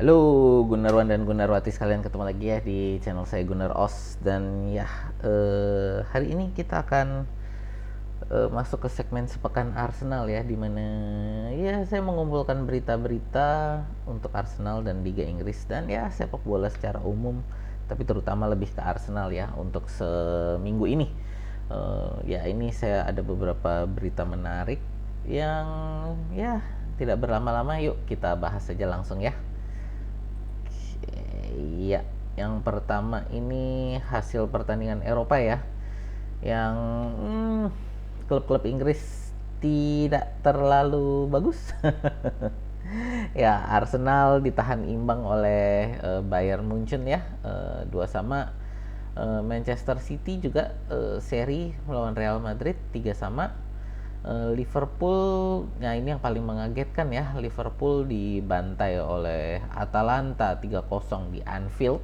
Halo Gunarwan dan Gunarwati sekalian, ketemu lagi ya di channel saya Gunar Os. Dan ya, hari ini kita akan masuk ke segmen sepekan Arsenal ya, dimana ya saya mengumpulkan berita-berita untuk Arsenal dan Liga Inggris dan ya sepak bola secara umum, tapi terutama lebih ke Arsenal ya untuk seminggu ini. Ya ini saya ada beberapa berita menarik yang ya tidak berlama-lama, yuk kita bahas saja langsung ya. Iya, yang pertama ini hasil pertandingan Eropa ya, yang klub-klub Inggris tidak terlalu bagus. Ya, Arsenal ditahan imbang oleh Bayern Munchen ya, 2-2. Manchester City juga seri melawan Real Madrid 3-3. Liverpool, nah ini yang paling mengagetkan ya, Liverpool dibantai oleh Atalanta 3-0 di Anfield.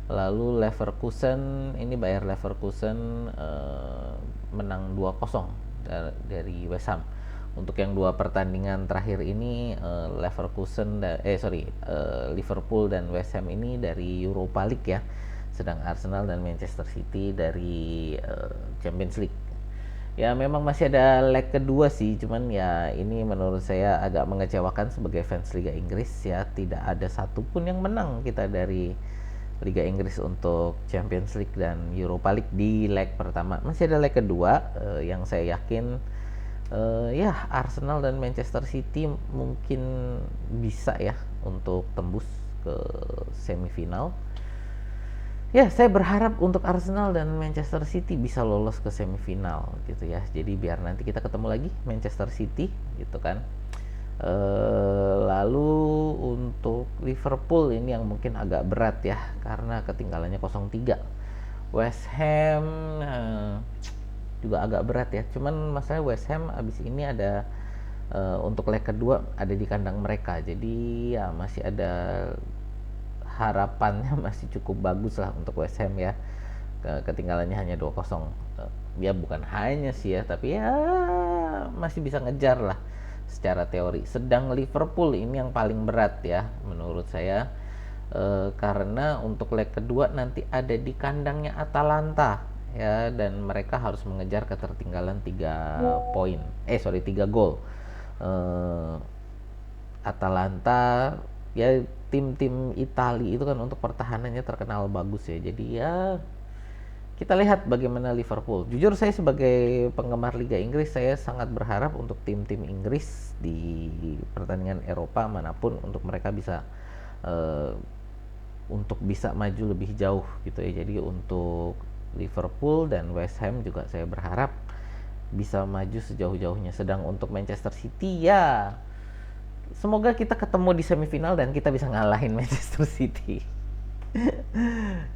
Lalu Leverkusen, ini Bayer Leverkusen menang 2-0 dari West Ham. Untuk yang dua pertandingan terakhir ini Liverpool dan West Ham ini dari Europa League ya. Sedang Arsenal dan Manchester City dari Champions League. Ya memang masih ada leg kedua sih, cuman ya ini menurut saya agak mengecewakan sebagai fans Liga Inggris ya, tidak ada satupun yang menang kita dari Liga Inggris untuk Champions League dan Europa League di leg pertama. Masih ada leg kedua yang saya yakin ya Arsenal dan Manchester City mungkin bisa ya untuk tembus ke semifinal. Ya, saya berharap untuk Arsenal dan Manchester City bisa lolos ke semifinal gitu ya. Jadi biar nanti kita ketemu lagi Manchester City gitu kan. Lalu untuk Liverpool ini yang mungkin agak berat ya karena ketinggalannya 0-3. West Ham juga agak berat ya. Cuman masalahnya West Ham abis ini ada untuk leg kedua ada di kandang mereka. Jadi ya masih ada harapannya masih cukup bagus lah untuk West Ham ya. Ketinggalannya hanya 2-0. Ya bukan hanya sih ya, tapi ya masih bisa ngejar lah secara teori. Sedang Liverpool ini yang paling berat ya menurut saya. Karena untuk leg kedua nanti ada di kandangnya Atalanta ya, dan mereka harus mengejar ketertinggalan 3 gol. Atalanta ya, tim-tim Italia itu kan untuk pertahanannya terkenal bagus ya. Jadi ya kita lihat bagaimana Liverpool. Jujur saya sebagai penggemar Liga Inggris, saya sangat berharap untuk tim-tim Inggris di pertandingan Eropa manapun untuk mereka bisa untuk bisa maju lebih jauh gitu ya. Jadi untuk Liverpool dan West Ham juga saya berharap bisa maju sejauh-jauhnya. Sedang untuk Manchester City ya semoga kita ketemu di semifinal dan kita bisa ngalahin Manchester City.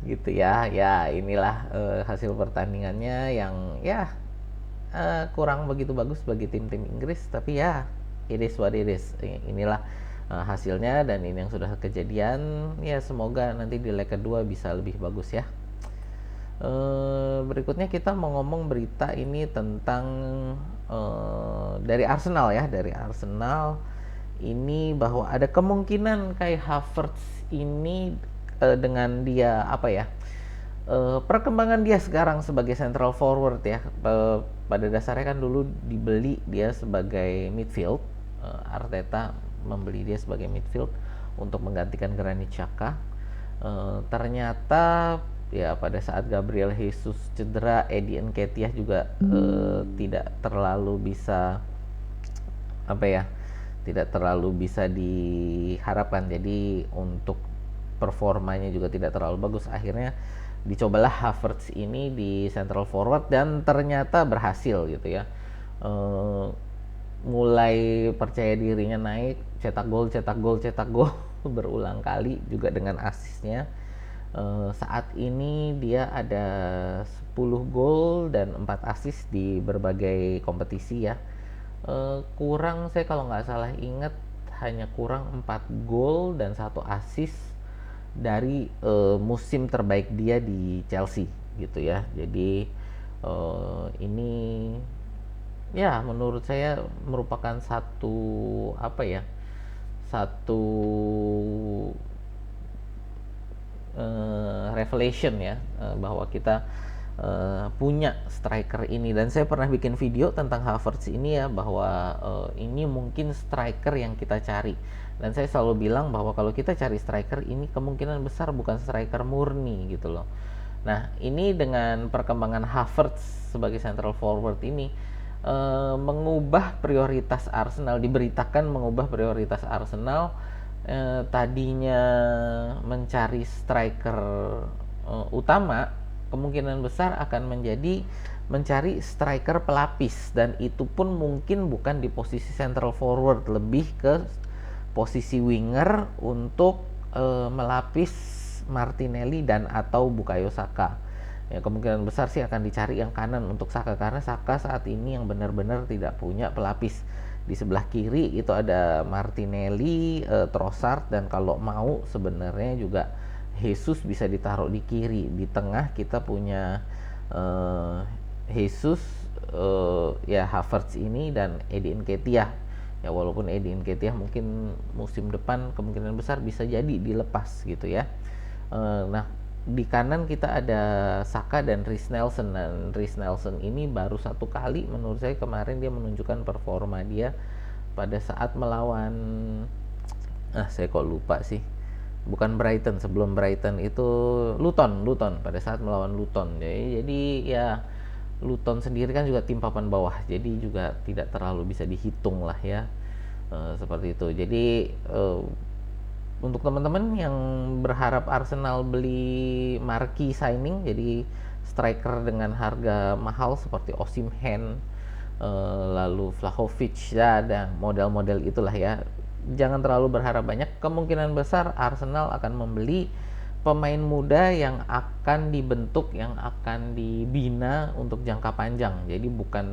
Gitu ya. Ya inilah hasil pertandingannya yang ya kurang begitu bagus bagi tim-tim Inggris, tapi ya it is what it is. Inilah hasilnya dan ini yang sudah kejadian. Ya semoga nanti di leg kedua bisa lebih bagus ya. Berikutnya kita mau ngomong berita ini tentang dari Arsenal ya, dari Arsenal ini bahwa ada kemungkinan Kai Havertz ini dengan dia apa ya, perkembangan dia sekarang sebagai central forward ya, pada dasarnya kan dulu dibeli dia sebagai midfield. Arteta membeli dia sebagai midfield untuk menggantikan Granit Xhaka. Ternyata ya pada saat Gabriel Jesus cedera, Eddie Nketiah juga tidak terlalu bisa apa ya, tidak terlalu bisa diharapkan. Jadi untuk performanya juga tidak terlalu bagus. Akhirnya dicobalah Havertz ini di central forward dan ternyata berhasil gitu ya. Mulai percaya dirinya naik, cetak gol berulang kali juga dengan asisnya. Saat ini dia ada 10 gol dan 4 asis di berbagai kompetisi ya. Kurang, saya kalau nggak salah ingat hanya kurang 4 gol dan 1 asis dari musim terbaik dia di Chelsea gitu ya. Jadi ini ya menurut saya merupakan satu apa ya, satu revelation ya, bahwa kita punya striker ini. Dan saya pernah bikin video tentang Havertz ini ya, bahwa ini mungkin striker yang kita cari. Dan saya selalu bilang bahwa kalau kita cari striker ini kemungkinan besar bukan striker murni gitu loh. Nah, ini dengan perkembangan Havertz sebagai central forward ini mengubah prioritas Arsenal, diberitakan mengubah prioritas Arsenal. Tadinya mencari striker utama, kemungkinan besar akan menjadi mencari striker pelapis, dan itu pun mungkin bukan di posisi central forward, lebih ke posisi winger untuk melapis Martinelli dan atau Bukayo Saka. Ya, kemungkinan besar sih akan dicari yang kanan untuk Saka, karena Saka saat ini yang benar-benar tidak punya pelapis. Di sebelah kiri itu ada Martinelli, Trossard, dan kalau mau sebenarnya juga Jesus bisa ditaruh di kiri. Di tengah kita punya Jesus, ya Havertz ini, dan Eddie Nketiah. Ya walaupun Eddie Nketiah mungkin musim depan kemungkinan besar bisa jadi dilepas gitu ya. Nah, di kanan kita ada Saka dan Reiss Nelson, dan Reiss Nelson ini baru satu kali menurut saya kemarin dia menunjukkan performa dia pada saat melawan saya kok lupa sih, bukan Brighton, sebelum Brighton itu Luton pada saat melawan Luton. Jadi ya Luton sendiri kan juga tim papan bawah, jadi juga tidak terlalu bisa dihitung lah ya, seperti itu. Jadi untuk teman-teman yang berharap Arsenal beli marquee signing, jadi striker dengan harga mahal seperti Osimhen, lalu Vlahovic, ya, dan model-model itulah ya, jangan terlalu berharap banyak. Kemungkinan besar Arsenal akan membeli pemain muda yang akan dibentuk, yang akan dibina untuk jangka panjang. Jadi bukan,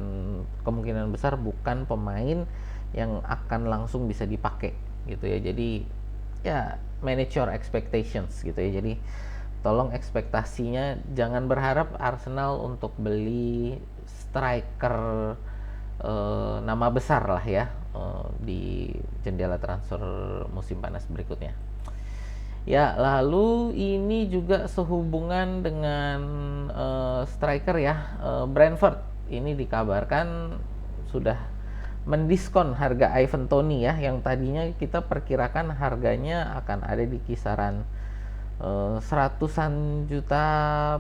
kemungkinan besar bukan pemain yang akan langsung bisa dipakai gitu ya. Jadi ya manage your expectations gitu ya. Jadi tolong ekspektasinya jangan berharap Arsenal untuk beli striker nama besar lah ya di jendela transfer musim panas berikutnya. Ya, lalu ini juga sehubungan dengan striker ya, Brentford ini dikabarkan sudah mendiskon harga Ivan Toney ya, yang tadinya kita perkirakan harganya akan ada di kisaran seratusan juta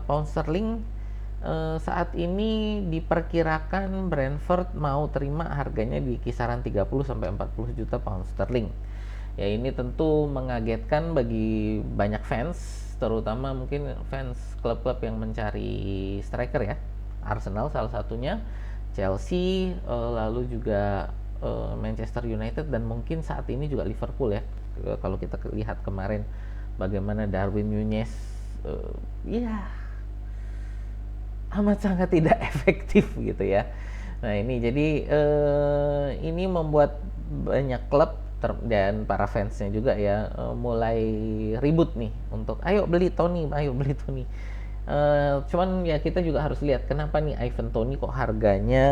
pound sterling. Saat ini diperkirakan Brentford mau terima harganya di kisaran 30 sampai 40 juta pound sterling. Ya, ini tentu mengagetkan bagi banyak fans, terutama mungkin fans klub-klub yang mencari striker ya. Arsenal salah satunya, Chelsea, lalu juga Manchester United, dan mungkin saat ini juga Liverpool ya. Kalau kita lihat kemarin bagaimana Darwin Núñez ya amat sangat tidak efektif gitu ya. Nah ini jadi ini membuat banyak klub dan para fansnya juga ya mulai ribut nih untuk ayo beli Toney. Cuman ya kita juga harus lihat kenapa nih Ivan Toney kok harganya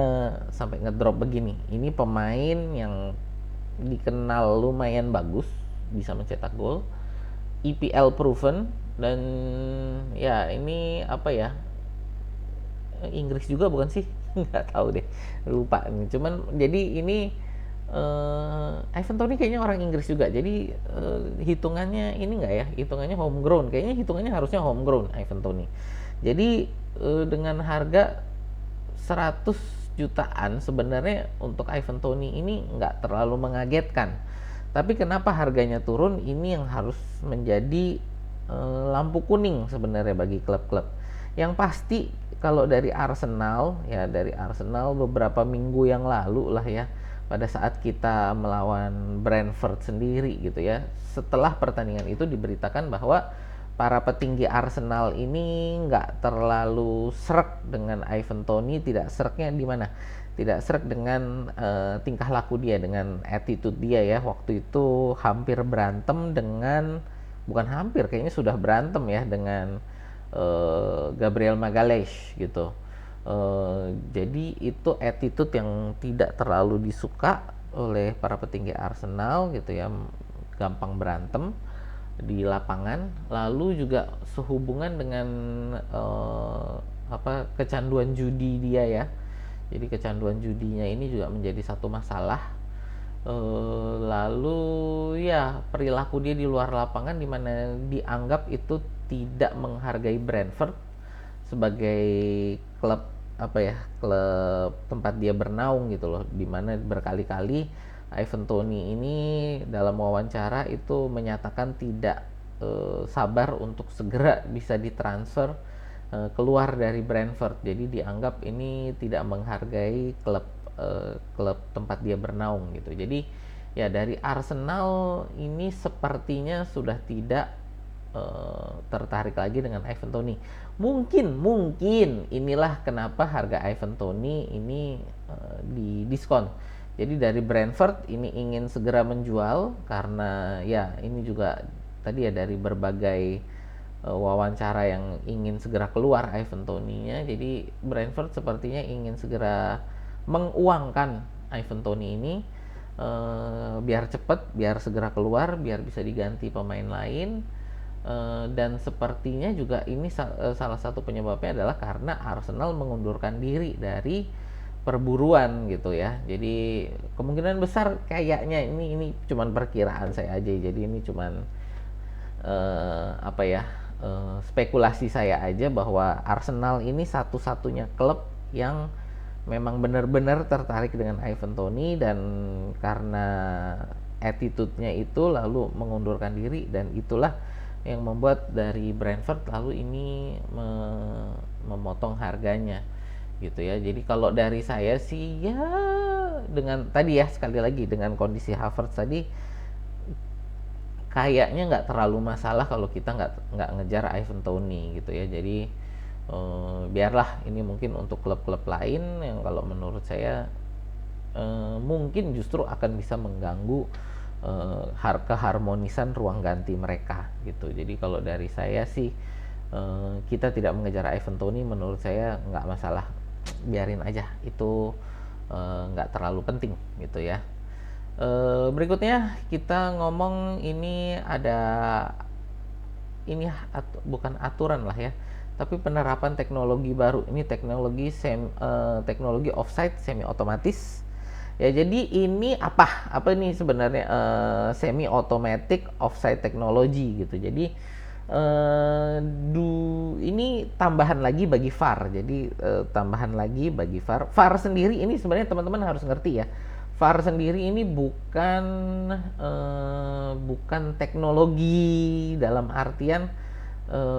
sampai ngedrop begini. Ini pemain yang dikenal lumayan bagus, bisa mencetak gol, EPL proven, dan ya ini apa ya, Inggris juga bukan sih? Nggak tahu deh, lupa nih. Cuman jadi ini Ivan Toney kayaknya orang Inggris juga, jadi hitungannya ini enggak ya, hitungannya homegrown, kayaknya hitungannya harusnya homegrown Ivan Toney. Jadi dengan harga 100 jutaan sebenarnya untuk Ivan Toney ini nggak terlalu mengagetkan, tapi kenapa harganya turun, ini yang harus menjadi lampu kuning sebenarnya bagi klub-klub. Yang pasti kalau dari Arsenal ya, dari Arsenal beberapa minggu yang lalu lah ya, pada saat kita melawan Brentford sendiri gitu ya, setelah pertandingan itu diberitakan bahwa para petinggi Arsenal ini nggak terlalu srek dengan Ivan Toney. Tidak sreknya di mana? Tidak srek dengan tingkah laku dia, dengan attitude dia ya. Waktu itu hampir berantem dengan, bukan hampir, kayaknya sudah berantem ya dengan Gabriel Magalhaes gitu. Jadi itu attitude yang tidak terlalu disuka oleh para petinggi Arsenal gitu ya. gampang berantem di lapangan, lalu juga sehubungan dengan kecanduan judi dia ya. Jadi kecanduan judinya ini juga menjadi satu masalah. Lalu ya perilaku dia di luar lapangan di mana dianggap itu tidak menghargai Brentford sebagai klub klub tempat dia bernaung gitu loh, dimana berkali-kali Ivan Toney ini dalam wawancara itu menyatakan tidak sabar untuk segera bisa ditransfer keluar dari Brentford. Jadi dianggap ini tidak menghargai klub tempat dia bernaung gitu. Jadi ya dari Arsenal ini sepertinya sudah tidak tertarik lagi dengan Ivan Toney. Mungkin inilah kenapa harga Ivan Toney ini didiskon. Jadi dari Brentford ini ingin segera menjual karena ya ini juga tadi ya dari berbagai wawancara yang ingin segera keluar Ivan Toney-nya. Jadi Brentford sepertinya ingin segera menguangkan Ivan Toney ini biar cepat, biar segera keluar, biar bisa diganti pemain lain. Dan sepertinya juga ini salah satu penyebabnya adalah karena Arsenal mengundurkan diri dari perburuan gitu ya. Jadi kemungkinan besar kayaknya ini cuman perkiraan saya aja. Jadi ini cuman spekulasi saya aja bahwa Arsenal ini satu-satunya klub yang memang benar-benar tertarik dengan Ivan Toney, dan karena attitude-nya itu lalu mengundurkan diri, dan itulah yang membuat dari Brentford lalu ini memotong harganya gitu ya. Jadi kalau dari saya sih ya dengan tadi ya sekali lagi dengan kondisi Havertz tadi kayaknya nggak terlalu masalah kalau kita nggak ngejar Ivan Toney gitu ya. Jadi biarlah ini mungkin untuk klub-klub lain yang kalau menurut saya mungkin justru akan bisa mengganggu keharmonisan ruang ganti mereka gitu. Jadi kalau dari saya sih kita tidak mengejar Ivan Toney, menurut saya nggak masalah, biarin aja itu, nggak terlalu penting gitu ya. Berikutnya kita ngomong ini ada bukan aturan lah ya, tapi penerapan teknologi baru. Ini teknologi offside semi otomatis. Ya, jadi ini apa ini sebenarnya semi automatic offside technology gitu. Jadi ini tambahan lagi bagi VAR. Jadi tambahan lagi bagi VAR. VAR sendiri ini sebenarnya teman-teman harus ngerti ya. VAR sendiri ini bukan teknologi dalam artian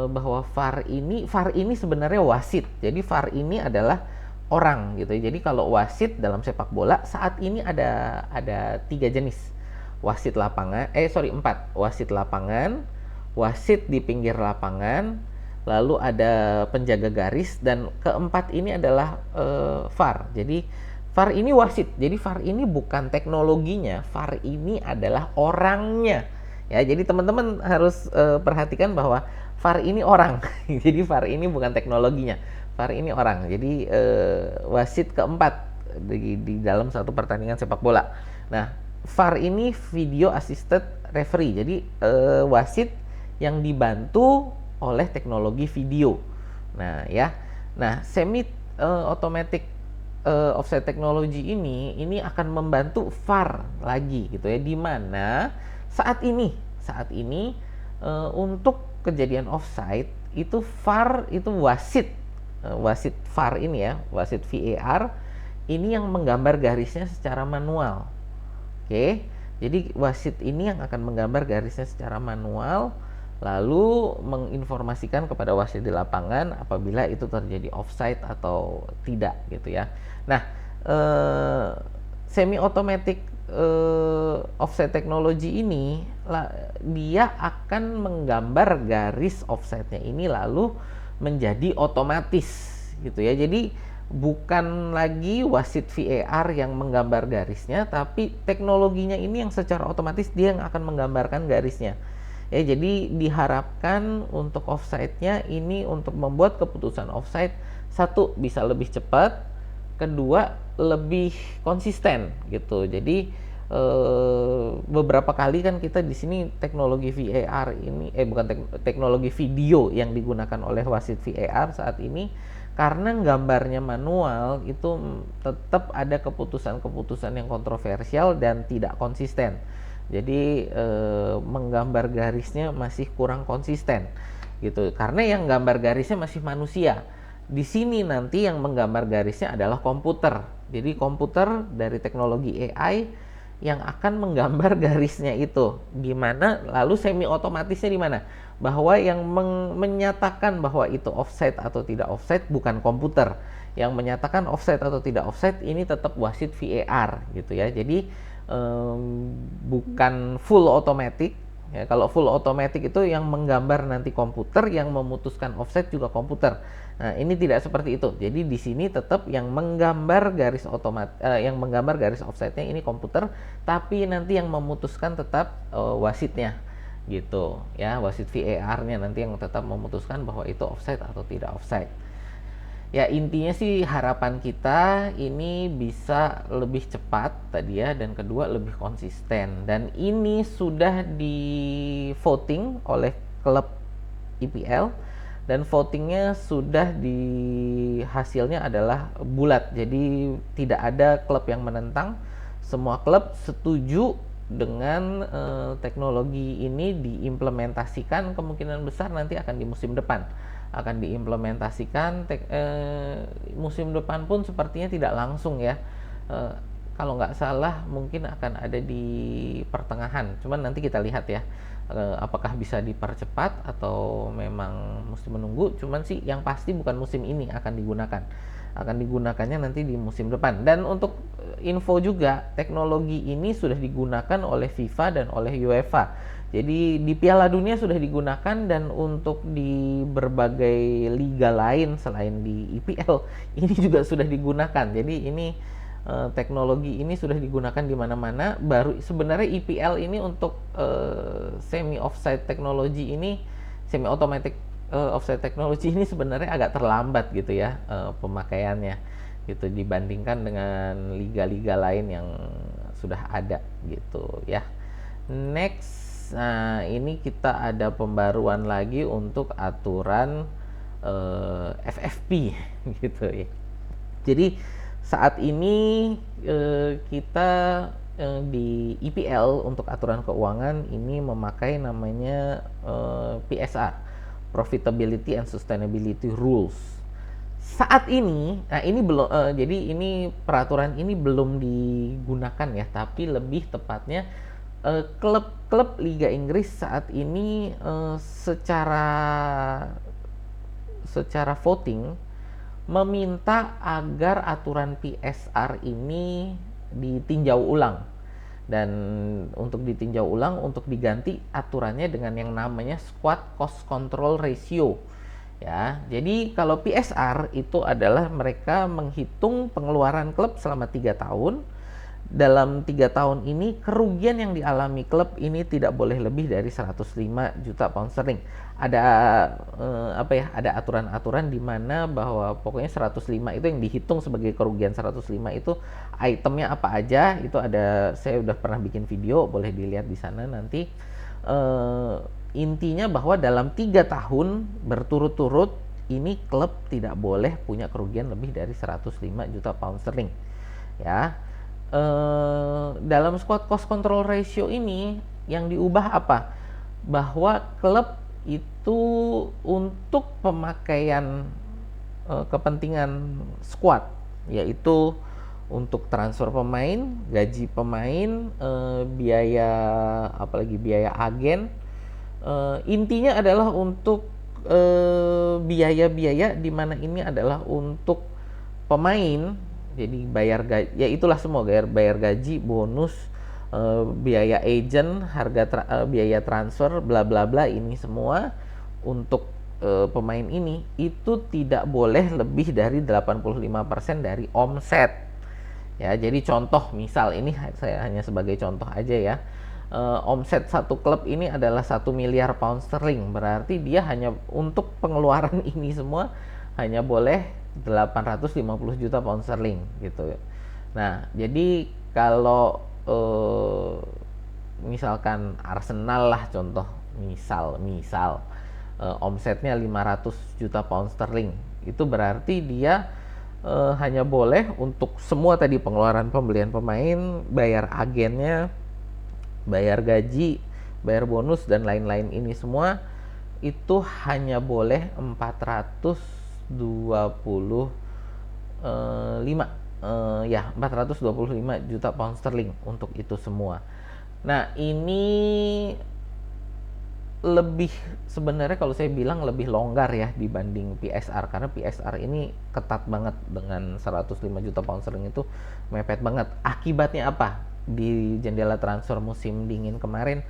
bahwa VAR ini sebenarnya wasit. Jadi VAR ini adalah orang gitu. Jadi kalau wasit dalam sepak bola saat ini ada 3 jenis. Wasit lapangan, 4. Wasit lapangan, wasit di pinggir lapangan, lalu ada penjaga garis, dan keempat ini adalah VAR. Jadi VAR ini wasit. Jadi VAR ini bukan teknologinya, VAR ini adalah orangnya. Ya, jadi teman-teman harus perhatikan bahwa VAR ini orang. Jadi VAR ini bukan teknologinya. VAR ini orang. Jadi wasit keempat di dalam satu pertandingan sepak bola. Nah, VAR ini video assisted referee. Jadi wasit yang dibantu oleh teknologi video. Nah, ya. Nah, semi automatic offside technology ini akan membantu VAR lagi gitu ya, di mana saat ini untuk kejadian offside itu VAR itu wasit VAR ini ya, wasit VAR ini yang menggambar garisnya secara manual. Oke. Jadi wasit ini yang akan menggambar garisnya secara manual, lalu menginformasikan kepada wasit di lapangan apabila itu terjadi offside atau tidak gitu ya. Nah, semi automatic offside technology ini dia akan menggambar garis offside-nya ini lalu menjadi otomatis gitu ya. Jadi bukan lagi wasit VAR yang menggambar garisnya, tapi teknologinya ini yang secara otomatis dia yang akan menggambarkan garisnya. Ya, jadi diharapkan untuk offside-nya ini untuk membuat keputusan offside, satu bisa lebih cepat, kedua lebih konsisten gitu. Jadi beberapa kali kan kita di sini teknologi VAR ini bukan teknologi video yang digunakan oleh wasit VAR saat ini, karena gambarnya manual itu tetap ada keputusan-keputusan yang kontroversial dan tidak konsisten. Jadi menggambar garisnya masih kurang konsisten gitu, karena yang gambar garisnya masih manusia. Di sini nanti yang menggambar garisnya adalah komputer. Jadi komputer dari teknologi AI yang akan menggambar garisnya itu gimana, lalu semi otomatisnya di mana, bahwa yang menyatakan bahwa itu offside atau tidak offside bukan komputer, yang menyatakan offside atau tidak offside ini tetap wasit VAR gitu ya. Jadi bukan full automatic ya. Kalau full automatic itu yang menggambar nanti komputer, yang memutuskan offside juga komputer. Nah, ini tidak seperti itu. Jadi di sini tetap yang menggambar garis yang menggambar garis offside-nya ini komputer, tapi nanti yang memutuskan tetap wasitnya gitu ya. Wasit VAR-nya nanti yang tetap memutuskan bahwa itu offside atau tidak offside. Ya, intinya sih harapan kita ini bisa lebih cepat tadi ya, dan kedua lebih konsisten. Dan ini sudah di voting oleh klub IPL, dan votingnya sudah hasilnya adalah bulat. Jadi tidak ada klub yang menentang. Semua klub setuju dengan teknologi ini diimplementasikan, kemungkinan besar nanti akan di musim depan akan diimplementasikan. Musim depan pun sepertinya tidak langsung ya, kalau nggak salah mungkin akan ada di pertengahan, cuman nanti kita lihat ya apakah bisa dipercepat atau memang mesti menunggu. Cuman sih yang pasti bukan musim ini akan digunakannya nanti di musim depan. Dan untuk info juga, teknologi ini sudah digunakan oleh FIFA dan oleh UEFA. Jadi di Piala Dunia sudah digunakan, dan untuk di berbagai liga lain selain di IPL ini juga sudah digunakan. Jadi ini teknologi ini sudah digunakan di mana-mana. Baru sebenarnya IPL ini untuk semi offside teknologi ini, semi automatic offside teknologi ini sebenarnya agak terlambat gitu ya pemakaiannya gitu, dibandingkan dengan liga-liga lain yang sudah ada gitu ya. Next. Nah, ini kita ada pembaruan lagi untuk aturan FFP gitu ya. Jadi saat ini kita di IPL untuk aturan keuangan ini memakai namanya PSR, Profitability and Sustainability Rules. Saat ini, nah ini belum, jadi ini peraturan ini belum digunakan ya, tapi lebih tepatnya klub-klub Liga Inggris saat ini secara voting meminta agar aturan PSR ini ditinjau ulang, dan untuk ditinjau ulang untuk diganti aturannya dengan yang namanya Squad Cost Control Ratio ya. Jadi kalau PSR itu adalah mereka menghitung pengeluaran klub selama 3 tahun. Dalam 3 tahun ini kerugian yang dialami klub ini tidak boleh lebih dari 105 juta pound sterling. Ada ada aturan-aturan di mana bahwa pokoknya 105 itu yang dihitung sebagai kerugian. 105 itu itemnya apa aja, itu ada, saya udah pernah bikin video, boleh dilihat di sana nanti. Intinya bahwa dalam 3 tahun berturut-turut ini klub tidak boleh punya kerugian lebih dari 105 juta pound sterling ya. Dalam squad cost control ratio ini yang diubah apa? Bahwa klub itu untuk pemakaian kepentingan squad, yaitu untuk transfer pemain, gaji pemain, biaya apalagi biaya agen, intinya adalah untuk biaya-biaya di mana ini adalah untuk pemain. Jadi bayar gaji, ya itulah semua, bayar gaji, bonus, biaya agent, biaya transfer, bla bla bla, ini semua untuk pemain ini itu tidak boleh lebih dari 85% dari omset. Ya, jadi contoh misal ini saya hanya sebagai contoh aja ya. Omset satu klub ini adalah 1 miliar pound sterling, berarti dia hanya untuk pengeluaran ini semua hanya boleh 850 juta pound sterling gitu. Nah, jadi kalau eh, misalkan Arsenal lah contoh, misal omsetnya 500 juta pound sterling, itu berarti dia hanya boleh untuk semua tadi pengeluaran pembelian pemain, bayar agennya, bayar gaji, bayar bonus dan lain-lain ini semua itu hanya boleh 425 juta pound sterling untuk itu semua. Nah, ini lebih, sebenarnya kalau saya bilang lebih longgar ya dibanding PSR, karena PSR ini ketat banget dengan 105 juta pound sterling, itu mepet banget. Akibatnya apa? Di jendela transfer musim dingin kemarin,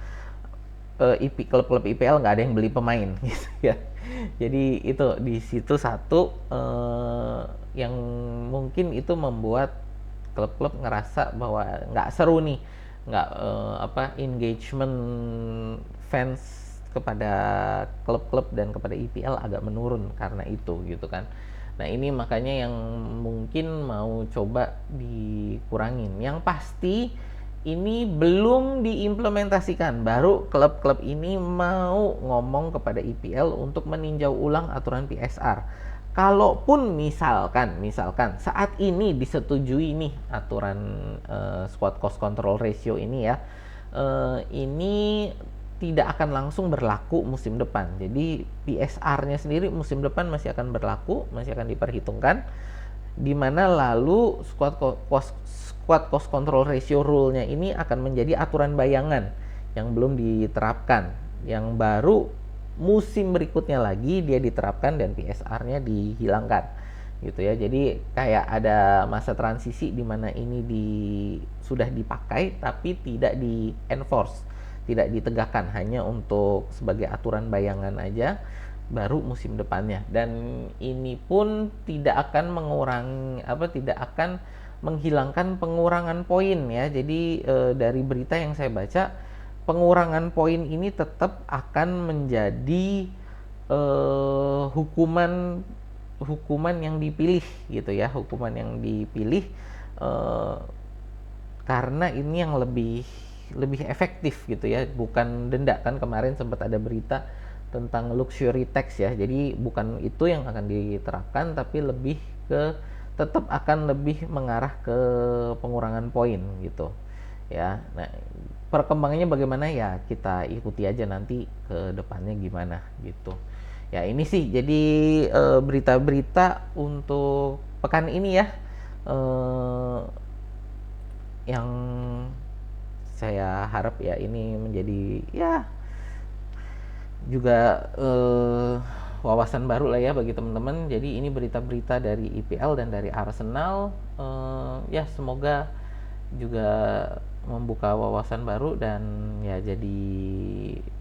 klub-klub IPL nggak ada yang beli pemain gitu ya. Jadi itu di situ satu yang mungkin itu membuat klub-klub ngerasa bahwa nggak seru nih, nggak engagement fans kepada klub-klub dan kepada IPL agak menurun karena itu gitu kan. Nah ini makanya yang mungkin mau coba dikurangin. Yang pasti ini belum diimplementasikan, baru klub-klub ini mau ngomong kepada IPL untuk meninjau ulang aturan PSR. Kalaupun misalkan saat ini disetujui nih aturan squad cost control ratio ini ya, ini tidak akan langsung berlaku musim depan. Jadi PSR-nya sendiri musim depan masih akan berlaku, masih akan diperhitungkan, di mana lalu squad cost control ratio rule-nya ini akan menjadi aturan bayangan yang belum diterapkan. Yang baru musim berikutnya lagi dia diterapkan dan PSR-nya dihilangkan gitu ya. Jadi kayak ada masa transisi di mana ini sudah dipakai tapi tidak di enforce, tidak ditegakkan, hanya untuk sebagai aturan bayangan aja baru musim depannya. Dan ini pun tidak akan tidak akan menghilangkan pengurangan poin ya. Jadi dari berita yang saya baca, pengurangan poin ini tetap akan menjadi hukuman yang dipilih gitu ya, hukuman yang dipilih karena ini yang lebih efektif gitu ya, bukan denda. Kan kemarin sempat ada berita tentang luxury tax ya, jadi bukan itu yang akan diterapkan, tapi lebih ke tetap akan lebih mengarah ke pengurangan poin gitu ya. Nah perkembangannya bagaimana ya kita ikuti aja nanti ke depannya gimana gitu ya. Ini sih jadi berita-berita untuk pekan ini ya, yang saya harap ya ini menjadi ya juga wawasan baru lah ya bagi teman-teman. Jadi ini berita-berita dari IPL dan dari Arsenal, ya semoga juga membuka wawasan baru dan ya jadi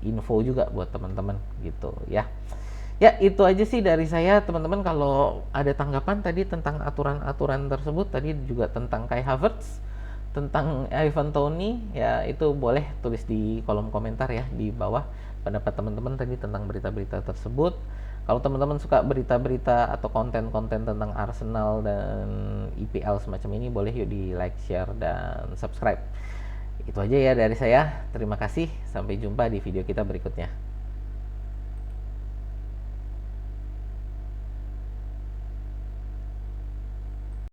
info juga buat teman-teman gitu ya. Ya itu aja sih dari saya teman-teman. Kalau ada tanggapan tadi tentang aturan-aturan tersebut, tadi juga tentang Kai Havertz, tentang Ivan Toney, ya itu boleh tulis di kolom komentar ya di bawah pendapat teman-teman tadi tentang berita-berita tersebut. Kalau teman-teman suka berita-berita atau konten-konten tentang Arsenal dan IPL semacam ini, boleh yuk di like, share, dan subscribe. Itu aja ya dari saya. Terima kasih. Sampai jumpa di video kita berikutnya.